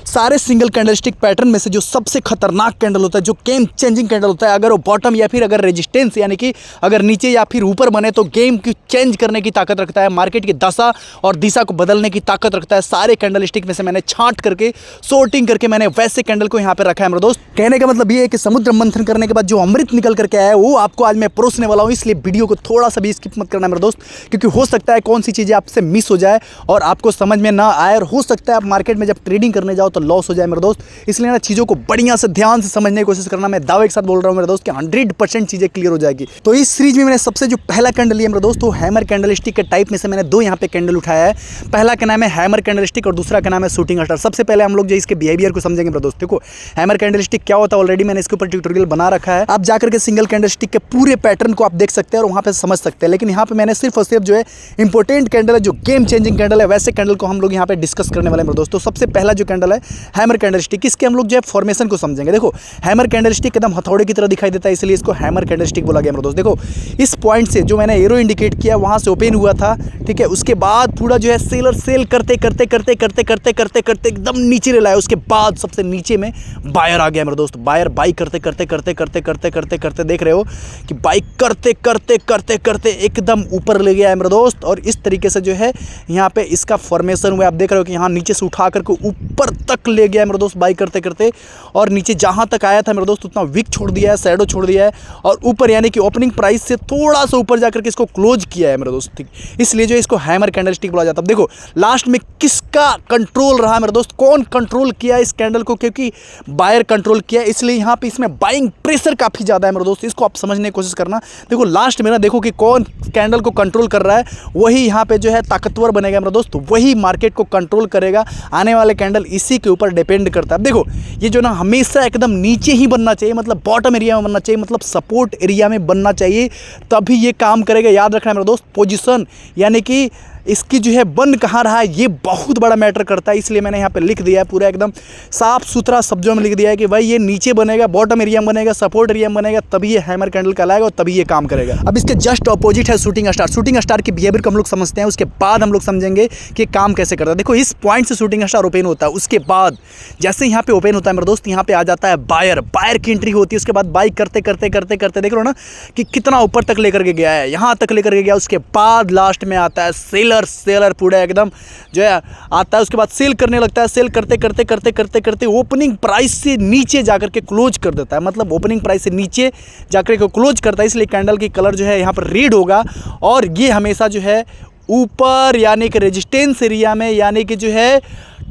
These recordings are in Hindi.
सारे सिंगल कैंडलस्टिक पैटर्न में से जो सबसे खतरनाक कैंडल होता है, जो गेम चेंजिंग कैंडल होता है, अगर वो बॉटम या फिर अगर रेजिस्टेंस यानी कि अगर नीचे या फिर ऊपर बने तो गेम की चेंज करने की ताकत रखता है, मार्केट की दशा और दिशा को बदलने की ताकत रखता है। सारे कैंडलस्टिक में से मैंने छांट करके सॉर्टिंग करके मैंने वैसे कैंडल को यहाँ पे रखा है मेरे दोस्त। कहने का मतलब ये है कि समुद्र मंथन करने के बाद जो अमृत निकल करके आया है वो आपको आज मैं परोसने वाला हूँ, इसलिए वीडियो को थोड़ा सा भी स्किप मत करना मेरे दोस्त, क्योंकि हो सकता है कौन सी चीज़ें आपसे मिस हो जाए और आपको समझ में ना आए, और हो सकता है आप मार्केट में जब ट्रेडिंग करने जाओ तो लॉस हो जाए मेरे दोस्त। इसलिए ना चीज़ों को बढ़िया से ध्यान से समझने की कोशिश करना। मैं दावे के साथ बोल रहा हूँ मेरे दोस्त कि 100% चीज़ें क्लियर हो जाएगी। तो इस सीरीज में मैंने सबसे जो पहला कैंडल लिया मेरे दोस्त, वो हैमर कैंडलस्टिक के टाइप में से मैंने दो यहाँ पे कैंडल उठाया है। पहला का नाम है हैमर कैंडलस्टिक और दूसरा का नाम है शूटिंग स्टार। सबसे पहले हम लोग जो इसके बिहेवियर को समझेंगे मेरे दोस्त। देखो हैमर कैंडलस्टिक क्या होता है, ऑलरेडी मैंने इसके ऊपर ट्यूटोरियल बना रखा है, आप जाकर के सिंगल कैंडलस्टिक के पूरे पैटर्न को आप देख सकते हैं और वहाँ पे समझ सकते हैं। लेकिन यहाँ पे मैंने सिर्फ और सिर्फ जो है इंपॉर्टेंट कैंडल है, जो गेम चेंजिंग कैंडल है, वैसे कैंडल को हम लोग यहाँ पे डिस्कस करने वाले हैं मेरे दोस्तों। सबसे पहला जो कैंडल है हैमर कैंडलस्टिक, इसके हम लोग जो है फॉर्मेशन को समझेंगे। देखो हैमर कैंडलस्टिक एकदम हथौड़े की तरह दिखाई देता है, इसलिए इसको हैमर कैंडलस्टिक बोला गया मेरे दोस्त। देखो इस पॉइंट से जो मैंने एरो इंडिकेट किया वहाँ से ओपन हुआ था, ठीक है, उसके बाद पूरा जो है सेलर सेल करते करते करते करते करते करते करते एकदम नीचे ले लाया, उसके बाद सबसे नीचे में बायर आ गया मेरे दोस्त। बायर बाई करते करते करते करते करते करते करते देख रहे हो कि बाई करते करते करते करते एकदम ऊपर ले गया है मेरे दोस्त। और इस तरीके से जो है यहाँ पे इसका फॉर्मेशन हुआ, आप देख रहे हो कि यहाँ नीचे से उठा करके ऊपर तक ले गया है मेरे दोस्त बाई करते करते, और नीचे जहाँ तक आया था मेरे दोस्त उतना विक छोड़ दिया है, शैडो छोड़ दिया है, और ऊपर यानी कि ओपनिंग प्राइस से थोड़ा सा ऊपर जाकर के इसको क्लोज किया है मेरे दोस्त, ठीक। इसलिए जो इसको हैमर कैंडलस्टिक बोला जाता है। देखो लास्ट में किसका कंट्रोल रहा मेरे दोस्त, कौन कंट्रोल किया इस कैंडल को, क्योंकि बायर कंट्रोल किया, इसलिए यहाँ पे इसमें बाइंग प्रेशर काफ़ी ज़्यादा है मेरे दोस्त। इसको आप समझने की कोशिश करना। देखो लास्ट में ना देखो कि कौन कैंडल को कंट्रोल कर रहा है, वही यहाँ पे जो है ताकतवर बनेगा मेरे दोस्त, वही मार्केट को कंट्रोल करेगा। आने वाले कैंडल इसी के ऊपर डिपेंड करता है। देखो ये जो ना हमेशा एकदम नीचे ही बनना चाहिए, मतलब बॉटम एरिया में बनना चाहिए, मतलब सपोर्ट एरिया में बनना चाहिए, तभी ये काम करेगा। याद रखना मेरे दोस्त, पोजीशन यानी कि इसकी जो है बन कहाँ रहा है ये बहुत बड़ा मैटर करता है। इसलिए मैंने यहाँ पे लिख दिया है पूरा एकदम साफ सुथरा शब्दों में लिख दिया है कि भाई ये नीचे बनेगा, बॉटम एरिया में बनेगा, सपोर्ट एरिया में बनेगा, तभी ये हैमर कैंडल कहलाएगा और तभी ये काम करेगा। अब इसके जस्ट अपोजिट है शूटिंग स्टार। शूटिंग स्टार की बिहेवियर को हम लोग समझते हैं, उसके बाद हम लोग समझेंगे कि काम कैसे करता है। देखो इस पॉइंट से शूटिंग स्टार ओपन होता है, उसके बाद जैसे यहाँ पे ओपन होता है मेरे दोस्त, यहाँ पे आ जाता है बायर, बायर की एंट्री होती है, उसके बाद बाई करते करते करते करते देख लो ना कि कितना ऊपर तक लेकर के गया है, यहाँ तक लेकर के गया। उसके बाद लास्ट में आता है सेलर, सेलर पूरा एकदम जो है आता है, उसके बाद सेल करने लगता है, सेल करते करते करते करते करते ओपनिंग प्राइस से नीचे जाकर के क्लोज कर देता है, मतलब ओपनिंग प्राइस से नीचे जाकर के क्लोज करता है। इसलिए कैंडल की कलर जो है यहाँ पर रेड होगा, और ये हमेशा जो है ऊपर यानी कि रेजिस्टेंस एरिया में यानी कि जो है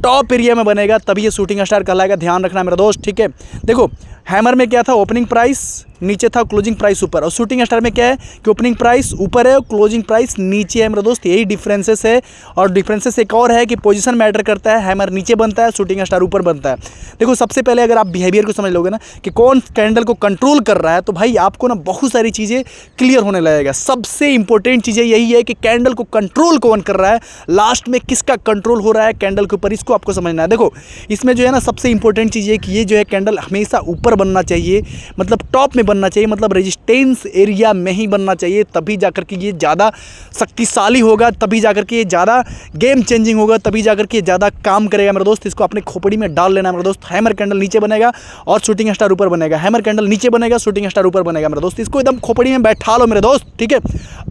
टॉप एरिया में बनेगा, तभी ये शूटिंग स्टार कहलाएगा। ध्यान रखना मेरा दोस्त, ठीक है। देखो हैमर में क्या था, ओपनिंग प्राइस नीचे था, क्लोजिंग प्राइस ऊपर, और शूटिंग स्टार में क्या है कि ओपनिंग प्राइस ऊपर है और क्लोजिंग प्राइस नीचे है मेरे दोस्त। यही डिफरेंसेस है, और डिफरेंसेस एक और है कि पोजीशन मैटर करता है, हैमर नीचे बनता है, शूटिंग स्टार ऊपर बनता है। देखो सबसे पहले अगर आप बिहेवियर को समझ लोगे ना कि कौन कैंडल को कंट्रोल कर रहा है, तो भाई आपको ना बहुत सारी चीज़ें क्लियर होने लगेगा। सबसे इंपॉर्टेंट चीज़ें यही है कि कैंडल को कंट्रोल कौन कर रहा है, लास्ट में किसका कंट्रोल हो रहा है कैंडल के ऊपर, इसको आपको समझना है। देखो इसमें जो है ना सबसे इंपॉर्टेंट चीज़ है कि ये जो है कैंडल हमेशा ऊपर बनना चाहिए, मतलब टॉप में बनना चाहिए, मतलब रेजिस्टेंस एरिया में ही बनना चाहिए, तभी जाकर के ये ज़्यादा शक्तिशाली होगा, तभी जाकर के ये ज़्यादा गेम चेंजिंग होगा, तभी जाकर के ज़्यादा काम करेगा मेरे दोस्त। इसको अपने खोपड़ी में डाल लेना मेरे दोस्त। हैमर कैंडल नीचे बनेगा और शूटिंग स्टार ऊपर बनेगा, हैमर कैंडल नीचे बनेगा, शूटिंग स्टार ऊपर बनेगा मेरे दोस्त। इसको एकदम खोपड़ी में बैठा लो मेरे दोस्त, ठीक है।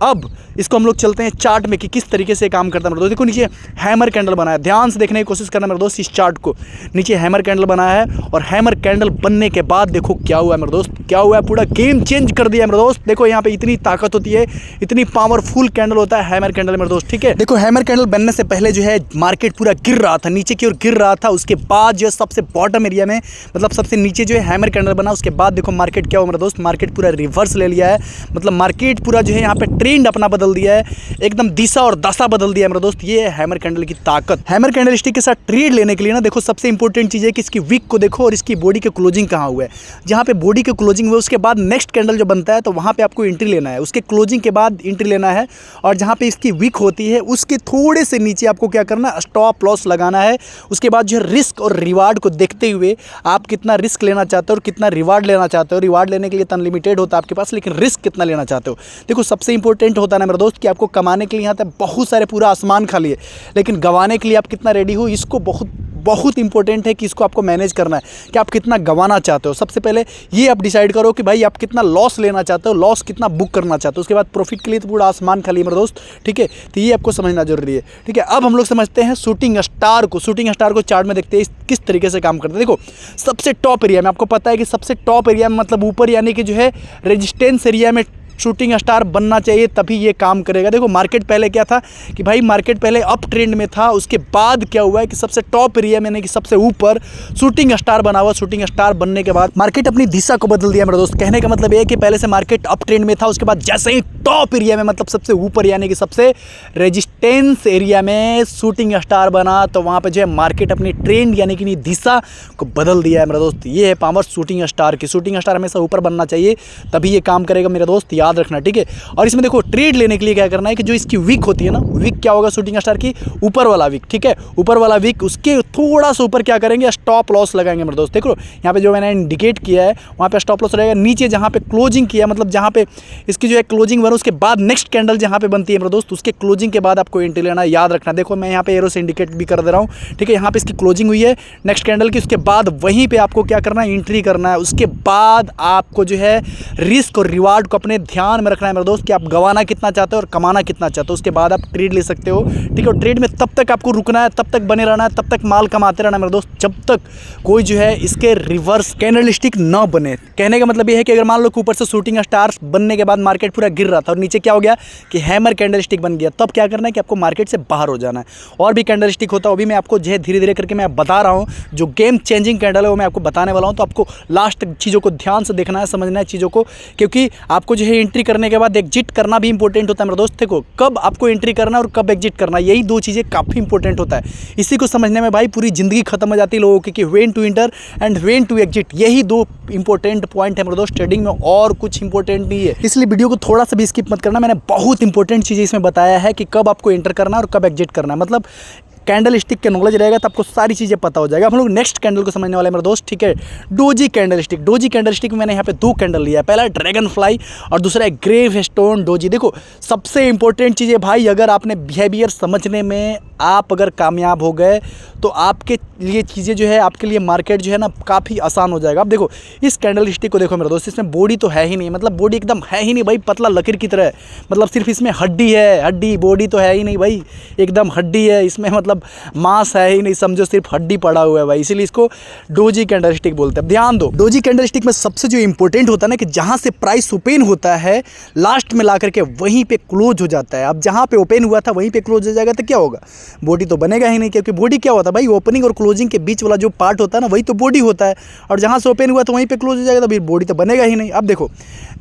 अब इसको हम लोग चलते हैं चार्ट में कि किस तरीके से काम करता है मेरे दोस्त। देखो नीचे हैमर कैंडल बना है, ध्यान से देखने की कोशिश करना मेरे दोस्त। इस चार्ट को नीचे हैमर कैंडल बना है, और हैमर कैंडल बनने के बाद देखो क्या हुआ है मेरे दोस्त, क्या हुआ है, पूरा गेम चेंज कर दिया मेरे दोस्त। देखो यहाँ पे इतनी ताकत होती है, इतनी पावरफुल कैंडल होता है हैमर कैंडल मेरे दोस्त, ठीक है। देखो हैमर कैंडल बनने से पहले जो है मार्केट पूरा गिर रहा था, नीचे की ओर गिर रहा था, उसके बाद जो है सबसे बॉटम एरिया में मतलब सबसे नीचे जो है हैमर कैंडल बना, उसके बाद देखो मार्केट क्या हुआ मेरे दोस्त, मार्केट पूरा रिवर्स ले लिया है, मतलब मार्केट पूरा जो है यहाँ पे ट्रेंड अपना बदल दिया है, एकदम दिशा और दशा बदल दिया है मेरे दोस्त। ये है हैमर कैंडल की ताकत। हैमर कैंडलस्टिक के साथ ट्रेड लेने के लिए ना देखो सबसे इंपॉर्टेंट चीज़ है कि इसकी विक को देखो और इसकी बॉडी के क्लोजिंग कहाँ हुआ है। जहाँ पे बॉडी के क्लोजिंग हुआ उसके बाद नेक्स्ट कैंडल जो बनता है तो वहाँ पे आपको एंट्री लेना है, उसके क्लोजिंग के बाद एंट्री लेना है, और जहाँ पे इसकी विक होती है उसके थोड़े से नीचे आपको क्या करना है, स्टॉप लॉस लगाना है। उसके बाद जो है रिस्क और रिवार्ड को देखते हुए आप कितना रिस्क लेना चाहते हो और कितना रिवार्ड लेना चाहते हो। रिवार्ड लेने के लिए अनलिमिटेड होता है आपके पास, लेकिन रिस्क कितना लेना चाहते हो। देखो सबसे इंपॉर्टेंट होता है ना मेरे दोस्त कि आपको कमाने के लिए यहाँ तक बहुत सारे पूरा आसमान खाली है, लेकिन गंवाने के लिए आप कितना रेडी हो, इसको बहुत इंपॉर्टेंट है कि इसको आपको मैनेज करना है कि आप कितना गंवाना चाहते हो। सबसे पहले ये आप डिसाइड करो कि भाई आप कितना लॉस लेना चाहते हो, लॉस कितना बुक करना चाहते हो। उसके बाद प्रॉफिट के लिए तो पूरा आसमान खाली मेरे दोस्त, ठीक है। तो ये आपको समझना जरूरी है, ठीक है। अब हम लोग समझते हैं शूटिंग स्टार को। शूटिंग स्टार को चार्ट में देखते हैं किस तरीके से काम करते हैं। देखो सबसे टॉप एरिया में आपको पता है कि सबसे टॉप एरिया में मतलब ऊपर यानी कि जो है रेजिस्टेंस एरिया में शूटिंग स्टार बनना चाहिए, तभी ये काम करेगा। देखो मार्केट पहले क्या था कि भाई मार्केट पहले अप ट्रेंड में था, उसके बाद क्या हुआ है कि सबसे टॉप एरिया में यानी कि सबसे ऊपर शूटिंग स्टार बना हुआ। शूटिंग स्टार बनने के बाद मार्केट अपनी दिशा को बदल दिया मेरे दोस्त। कहने का मतलब ये है कि पहले से मार्केट अप ट्रेंड में था, उसके बाद जैसे ही टॉप एरिया में मतलब सबसे ऊपर यानी कि सबसे रेजिस्टेंस एरिया में शूटिंग स्टार बना, तो वहाँ पर जो है मार्केट अपनी ट्रेंड यानी कि दिशा को बदल दिया है मेरे दोस्त। ये है पावर शूटिंग स्टार की। शूटिंग स्टार हमेशा ऊपर बनना चाहिए, तभी ये काम करेगा मेरे दोस्त, याद रखना, ठीक है। और इसमें देखो ट्रेड लेने के लिए क्या करना है कि जो इसकी वीक होती है ना, वीक क्या होगा शूटिंग स्टार की, ऊपर वाला वीक, ठीक है। ऊपर वाला वीक उसके थोड़ा सा ऊपर क्या करेंगे, स्टॉप लॉस लगाएंगे मेरे दोस्त। देखो यहाँ पे जो मैंने इंडिकेट किया है वहाँ पे स्टॉप लॉस रहेगा। नीचे जहाँ पे क्लोजिंग किया मतलब जहाँ पे इसकी जो है क्लोजिंग बना, उसके बाद नेक्स्ट कैंडल जहाँ पे बनती है मेरे दोस्त, उसके क्लोजिंग के बाद आपको एंट्री लेना है, याद रखना। देखो मैं यहाँ पे एरो से इंडिकेट भी कर दे रहा हूँ, ठीक है। यहाँ पे इसकी क्लोजिंग हुई है नेक्स्ट कैंडल की, उसके बाद वहीं पे आपको क्या करना है, एंट्री करना है। उसके बाद आपको जो है रिस्क और रिवार्ड को अपने ध्यान में रखना है मेरे दोस्त कि आप गंवाना कितना चाहते हो और कमाना कितना चाहते हो। उसके बाद आप ट्रेड ले सकते हो, ठीक है। और ट्रेड में तब तक आपको रुकना है, तब तक बने रहना है, तब तक माल कमाते रहना मेरे दोस्त, जब तक कोई जो है इसके रिवर्स कैंडलस्टिक ना बने। कहने का मतलब ये है कि अगर मान लो ऊपर से शूटिंग स्टार्स बनने के बाद मार्केट पूरा गिर रहा था और नीचे क्या हो गया कि हैमर कैंडलस्टिक बन गया, तब क्या करना है कि आपको मार्केट से बाहर हो जाना है। और भी कैंडलस्टिक होता है, वो भी मैं आपको जो है धीरे धीरे करके मैं बता रहा हूँ। जो गेम चेंजिंग कैंडल है वो मैं आपको बताने वाला हूँ, तो आपको लास्ट तक चीज़ों को ध्यान से देखना है, समझना है चीज़ों को, क्योंकि आपको जो है एंट्री करने के बाद एग्जिट करना भी इंपॉर्टेंट होता है मेरे दोस्त। देखो कब आपको एंट्री करना है और कब एग्जिट करना है, यही दो चीज़ें काफ़ी इंपॉर्टेंट होता है। इसी को समझने में भाई पूरी ज़िंदगी खत्म हो जाती है लोगों की, कि when to enter and when to exit, यही दो इंपॉर्टेंट पॉइंट है मेरे दोस्त ट्रेडिंग में, और कुछ इंपॉर्टेंट नहीं है। इसलिए वीडियो को थोड़ा सा भी स्किप मत करना, मैंने बहुत इंपॉर्टेंट चीज़ें इसमें बताया है कि कब आपको एंटर करना है और कब एग्जिट करना है। मतलब कैंडल स्टिक के नॉलेज रहेगा तो आपको सारी चीज़ें पता हो जाएगा। हम लोग नेक्स्ट कैंडल को समझने वाले हैं मेरे दोस्त, ठीक है। Doji candle stick. Doji candle stick में मैंने यहाँ पे दो कैंडल लिया है, पहला है ड्रैगन फ्लाई और दूसरा है ग्रेव स्टोन डोजी। देखो सबसे इंपॉर्टेंट चीज़ है भाई, अगर आपने बिहेवियर समझने में आप अगर कामयाब हो गए तो आपके लिए चीज़ें जो है, आपके लिए मार्केट जो है ना काफ़ी आसान हो जाएगा। अब देखो इस कैंडल स्टिक को देखो मेरे दोस्त, इसमें बॉडी तो है ही नहीं, मतलब बॉडी एकदम है ही नहीं भाई, पतला लकीर की तरह है। मतलब सिर्फ इसमें हड्डी है, हड्डी, बॉडी तो है ही नहीं भाई, एकदम हड्डी है इसमें, मतलब मांस है ही नहीं, समझो सिर्फ हड्डी पड़ा हुआ है भाई, इसीलिए इसको डोजी कैंडल स्टिक बोलते हैं। ध्यान दो, डोजी कैंडल स्टिक में सबसे जो इंपॉर्टेंट होता है ना कि जहाँ से प्राइस ओपन होता है लास्ट में ला करके वहीं पे क्लोज हो जाता है। अब जहाँ पे ओपन हुआ था वहीं पे क्लोज हो जाएगा तो क्या होगा, बॉडी तो बनेगा ही नहीं, क्योंकि बॉडी क्या होता है भाई, ओपनिंग और क्लोजिंग के बीच वाला जो पार्ट होता है ना वही तो बॉडी होता है, और जहाँ से ओपन हुआ तो वहीं पे क्लोज हो जाएगा तो फिर बॉडी तो बनेगा ही नहीं। अब देखो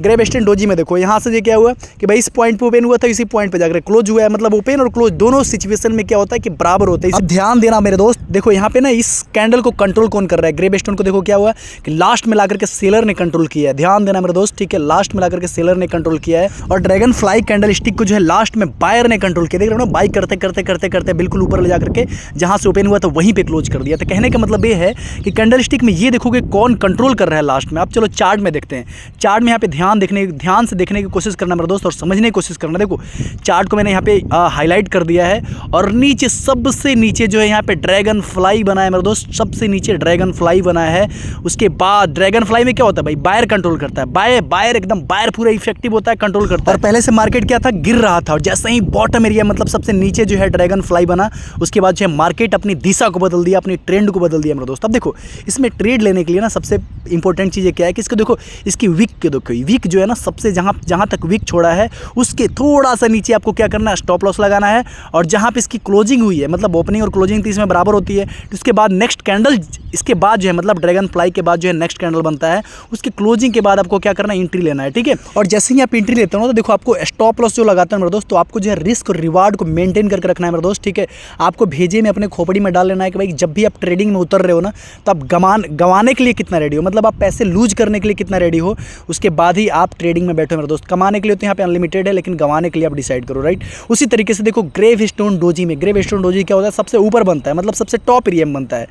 ग्रेव स्टोन डोजी में देखो यहाँ से ये क्या हुआ कि भाई इस पॉइंट पे ओपन हुआ था, इसी पॉइंट पे जाकर क्लोज हुआ है। मतलब ओपन और क्लोज दोनों सिचुएशन में क्या होता है कि बराबर होता है। अब ध्यान देना मेरे दोस्त, देखो यहाँ पे ना इस कैंडल को कंट्रोल कौन कर रहा है, ग्रेव स्टोन को देखो क्या हुआ कि लास्ट में लाकर के सेलर ने कंट्रोल किया है। ध्यान देना मेरे दोस्त, ठीक है, लास्ट में लाकर के सेलर ने कंट्रोल किया है। और ड्रैगन फ्लाई कैंडल स्टिक को जो है लास्ट में बायर ने कंट्रोल किया। देख रहे हो ना, बाई करते करते करते करते बिल्कुल ऊपर ले जाकर के जहाँ से ओपन हुआ था वहीं पे क्लोज कर दिया। तो कहने का मतलब ये है कि कैंडल स्टिक में ये देखोगे कौन कंट्रोल कर रहा है लास्ट में। अब चलो चार्ट में देखते हैं। चार्ट में यहाँ पे ध्यान से देखने की कोशिश करना मेरे दोस्त और समझने की कोशिश करना। देखो चार्ट को मैंने यहाँ पे हाईलाइट कर दिया है और नीचे सबसे नीचे जो है यहाँ पे ड्रैगन फ्लाई बना है मेरे दोस्त, सबसे नीचे ड्रैगन फ्लाई बना है। उसके बाद ड्रैगन फ्लाई में क्या होता है भाई, बायर कंट्रोल करता है, बायर एकदम बायर पूरा इफेक्टिव होता है, कंट्रोल करता है। और पहले से मार्केट क्या था, गिर रहा था, और जैसे ही बॉटम एरिया मतलब सबसे नीचे जो है ड्रैगन फ्लाई बना, उसके बाद जो है मार्केट अपनी दिशा को बदल दिया, अपनी ट्रेंड को बदल दिया मेरे दोस्त। अब देखो इसमें ट्रेड लेने के लिए ना सबसे इंपॉर्टेंट चीज़ क्या है कि इसको देखो, इसकी वीक के देखो, वीक जो है ना सबसे जहाँ तक वीक छोड़ा है उसके थोड़ा सा नीचे आपको क्या करना है, स्टॉप लॉस लगाना है। और जहाँ पे इसकी क्लोजिंग हुई है, मतलब ओपनिंग और क्लोजिंग तो इसमें बराबर होती है, उसके बाद नेक्स्ट कैंडल, इसके बाद जो है मतलब ड्रैगन फ्लाई के बाद जो है नेक्स्ट कैंडल बनता है, उसकी क्लोजिंग के बाद आपको क्या करना है, एंट्री लेना है, ठीक है। और जैसे ही आप एंट्री लेते हो तो देखो आपको स्टॉप लॉस जो लगाते हैं मेरे दोस्त, तो आपको जो है रिस्क और रिवार्ड को मेंटेन करके रखना है मेरे दोस्त, ठीक है। आपको भेजे में अपने खोपड़ी में डाल लेना है कि भाई जब भी आप ट्रेडिंग में उतर रहे हो ना, तो आप गंवाने के लिए कितना रेडी हो, मतलब आप पैसे लूज करने के लिए कितना रेडी हो, उसके बाद ही आप ट्रेडिंग में बैठो मेरे दोस्त। कमाने के लिए तो यहाँ पे अनलिमिटेड है, लेकिन गंवाने के लिए आप डिसाइड करो, राइट। उसी तरीके से देखो ग्रेव स्टोन डोजी में, ग्रेव स्टोन डोजी क्या होता है, सबसे ऊपर बनता है, मतलब सबसे टॉप एरिया में बनता है,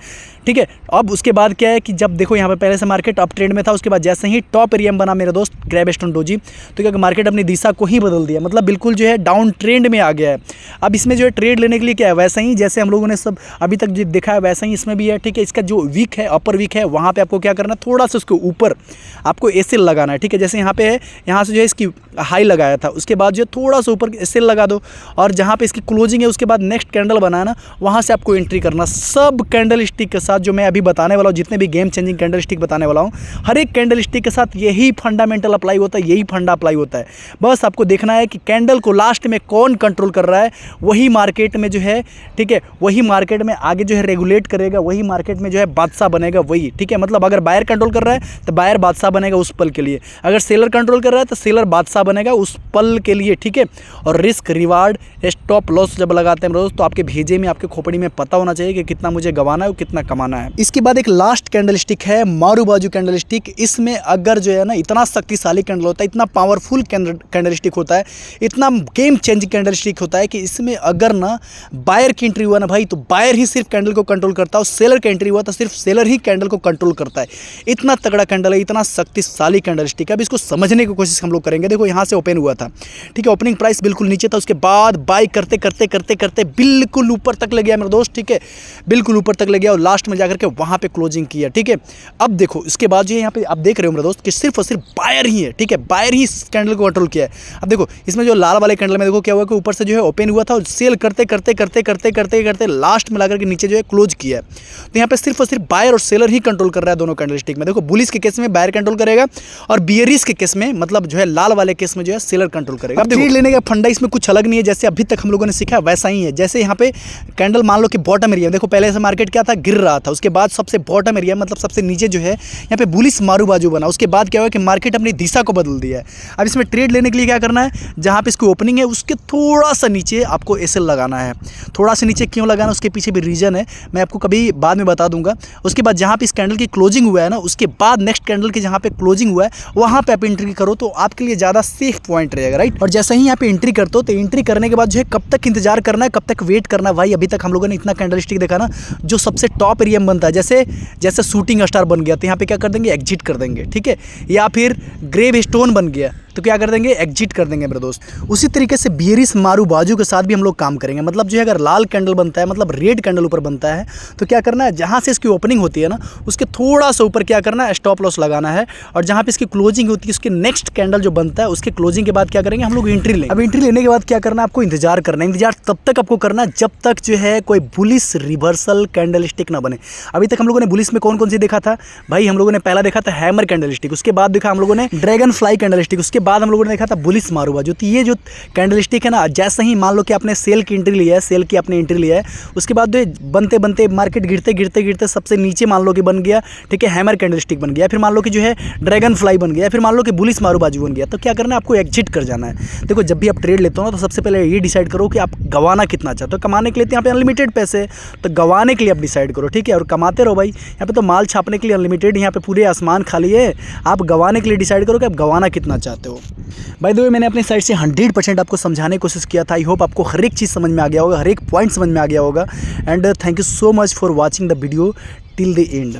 ठीक है। अब उसके बाद क्या है कि जब देखो यहाँ पे पहले से मार्केट अप ट्रेंड में था, उसके बाद जैसे ही टॉप एरिया में बना मेरा दोस्त ग्रेवस्टोन डोजी, तो क्या मार्केट अपनी दिशा को ही बदल दिया, मतलब बिल्कुल जो है डाउन ट्रेंड में आ गया है। अब इसमें जो है ट्रेड लेने के लिए क्या है, वैसा ही जैसे हम लोगों ने सब अभी तक जो देखा है वैसा ही इसमें भी है, ठीक है। इसका जो वीक है, अपर वीक है, वहाँ पे आपको क्या करना है, थोड़ा सा उसके ऊपर आपको एसएल लगाना है, ठीक है। जैसे यहाँ पे है, यहाँ से जो है इसकी हाई लगाया था, उसके बाद जो है थोड़ा सा ऊपर एसएल लगा दो, और जहाँ पे इसकी क्लोजिंग है उसके बाद नेक्स्ट कैंडल बनाना ना, वहाँ से आपको एंट्री करना। सब कैंडल स्टिक के साथ जो मैं अभी बताने वाला हूँ, जितने भी गेम चेंजिंग कैंडल स्टिक बताने वाला हूँ, हर एक कैंडल स्टिक के साथ यही फंडामेंटल अप्लाई होता है, यही फंडा अप्लाई होता है। बस आपको देखना है कि कैंडल को लास्ट में कौन कंट्रोल कर रहा है, वही मार्केट में जो है, ठीक है, वही मार्केट में आगे जो है रेगुलेट करेगा, वही मार्केट में जो है बादशाह बनेगा, वही, ठीक है। मतलब अगर बायर कंट्रोल कर रहा है तो बायर बादशाह बनेगा उस पल के लिए, अगर सेलर कंट्रोल कर रहा है तो सेलर बादशाह बनेगा उस पल के लिए, ठीक है। और रिस्क रिवार्ड स्टॉप लॉस जब लगाते हैं दोस्त, तो आपके भेजे में, आपके खोपड़ी में पता होना चाहिए कि कितना मुझे गंवाना है और कितना कमाना है। इसके बाद एक लास्ट कैंडल स्टिक है मारू बाजू कैंडल स्टिक। इसमें अगर जो है ना इतना शक्तिशाली कैंडल होता है, इतना पावरफुल कैंडल स्टिक होता है, इतना गेम चेंजिंग कैंडल स्टिक होता है कि इसमें अगर ना बायर की एंट्री हुआ ना भाई, तो बायर ही सिर्फ कैंडल को कंट्रोल करता है, और सेलर की एंट्री हुआ तो सिर्फ सेलर ही कैंडल को कंट्रोल करता है। इतना तगड़ा कैंडल है, इतना शक्तिशाली कैंडल स्टिक है। अब इसको समझने की कोशिश हम लोग करेंगे। देखो यहाँ से ओपन हुआ था, ठीक है, ओपनिंग प्राइस बिल्कुल नीचे था, उसके बाद बाई करते करते करते करते बिल्कुल ऊपर तक ले गया मेरा दोस्त, ठीक है, बिल्कुल ऊपर तक ले गया, और लास्ट में जाकर के वहाँ पे क्लोजिंग किया, ठीक है। अब देखो इसके बाद जो यहाँ पे आप देख रहे हो मेरे दोस्त कि सिर्फ और सिर्फ बायर ही है, ठीक है, बायर ही इस कैंडल को कंट्रोल किया है। अब देखो इसमें जो लाल वाले कैंडल में देखो क्या हुआ कि ऊपर से जो है ओपन हुआ था, और सेल करते करते करते करते करते करते लास्ट में लाकर के नीचे जो है क्लोज किया है। तो यहाँ पे सिर्फ और सिर्फ बायर और सेलर ही कंट्रोल कर रहा है दोनों कैंडल स्टिक में। देखो बुलिश के केस में बायर कंट्रोल करेगा, और बियरिश के केस में, मतलब जो है लाल वाले केस में जो है सेलर कंट्रोल करेगा। अब ट्रेड लेने का फंडा इसमें कुछ अलग नहीं है, जैसे अभी तक हम लोगों ने सीखा वैसा ही है। जैसे यहाँ पे कैंडल मान लो कि बॉटम एरिया, देखो पहले से मार्केट क्या था, गिर रहा था, उसके बाद सबसे बॉटम एरिया मतलब सबसे नीचे जो है यहाँ पे बुलिश मारू बाजू बना, उसके बाद क्या हुआ कि मार्केट अपनी दिशा को बदल दिया है। अब इसमें ट्रेड लेने के लिए क्या करना है, जहाँ पे इसकी ओपनिंग है उसके थोड़ा सा नीचे आपको एसएल लगाना है। थोड़ा सा नीचे क्यों लगाना, उसके पीछे भी रीजन है, मैं आपको कभी बाद में बता दूंगा। उसके बाद जहाँ पे इस कैंडल की क्लोजिंग हुआ है ना, उसके बाद नेक्स्ट कैंडल की जहाँ पे क्लोजिंग हुआ है वहाँ पे आप एंट्री करो, तो आपके लिए ज़्यादा सेफ पॉइंट रहेगा, राइट। और जैसे ही यहाँ पे एंट्री करते हो, तो एंट्री करने के बाद जो है कब तक इंतजार करना है, कब तक वेट करना है। भाई अभी तक हम लोगों ने इतना कैंडल स्टिक देखा ना, जो सबसे टॉप एरिया में बनता है, जैसे शूटिंग स्टार बन गया तो यहाँ पे क्या कर देंगे, एग्जिट कर देंगे, ठीक है। या फिर ग्रेव स्टोन बन गया तो क्या कर देंगे, एग्जिट कर देंगे मेरे दोस्त। उसी तरीके से बियरिश मारू बाजू के साथ भी हम लोग काम करेंगे। मतलब जो है अगर लाल कैंडल बनता है, मतलब रेड कैंडल ऊपर बनता है, तो क्या करना है, जहाँ से इसकी ओपनिंग होती है ना उसके थोड़ा सा ऊपर क्या करना है, स्टॉप लॉस लगाना है। और जहाँ पे इसकी क्लोजिंग होती है, उसके नेक्स्ट कैंडल जो बनता है उसके क्लोजिंग के बाद क्या करेंगे, हम लोग एंट्री लेंगे। अब एंट्री लेने के बाद क्या करना है, आपको इंतजार करना है। इंतजार तब तक आपको करना है जब तक जो है कोई बुलिश रिवर्सल कैंडल स्टिक ना बने। अभी तक हम लोगों ने बुलिश में कौन कौन सी देखा था भाई, हम लोगों ने पहला देखा था हैमर कैंडल स्टिक, उसके बाद देखा हम लोगों ने ड्रैगन फ्लाई कैंडल स्टिक, उसके बाद हम लोगों ने देखा था बुलिश मारू बाजू। तो ये जो कैंडल स्टिक है ना, जैसे ही मान लो कि आपने सेल की एंट्री लिया है, सेल की आपने एंट्री लिया है, उसके बाद बनते बनते मार्केट गिरते गिरते गिरते सबसे नीचे मान लो कि बन गया, ठीक है, हैमर कैंडल स्टिक बन गया, फिर मान लो कि जो है ड्रैगन फ्लाई बन गया, फिर मान लो कि बुलिश मारू बाजू बन गया, तो क्या करना है, आपको एग्जिट कर जाना है। देखो जब भी आप ट्रेड लेते हो ना, तो सबसे पहले ये डिसाइड करो कि आप गंवाना कितना चाहते हो। कमाने के लिए यहाँ पे अनलिमिटेड पैसे, तो गंवाने के लिए आप डिसाइड करो, ठीक है, और कमाते रहो भाई। यहाँ पे तो माल छापने के लिए अनलिमिटेड, यहाँ पे पूरे आसमान खाली है। आप गंवाने के लिए डिसाइड करो कि आप गंवाना कितना चाहते हो। बाय द वे मैंने अपनी साइड से 100% आपको समझाने की कोशिश किया था। आई होप आपको हर एक चीज़ समझ में आ गया होगा, हर एक पॉइंट समझ में आ गया होगा। And thank you so much for watching the video till the end.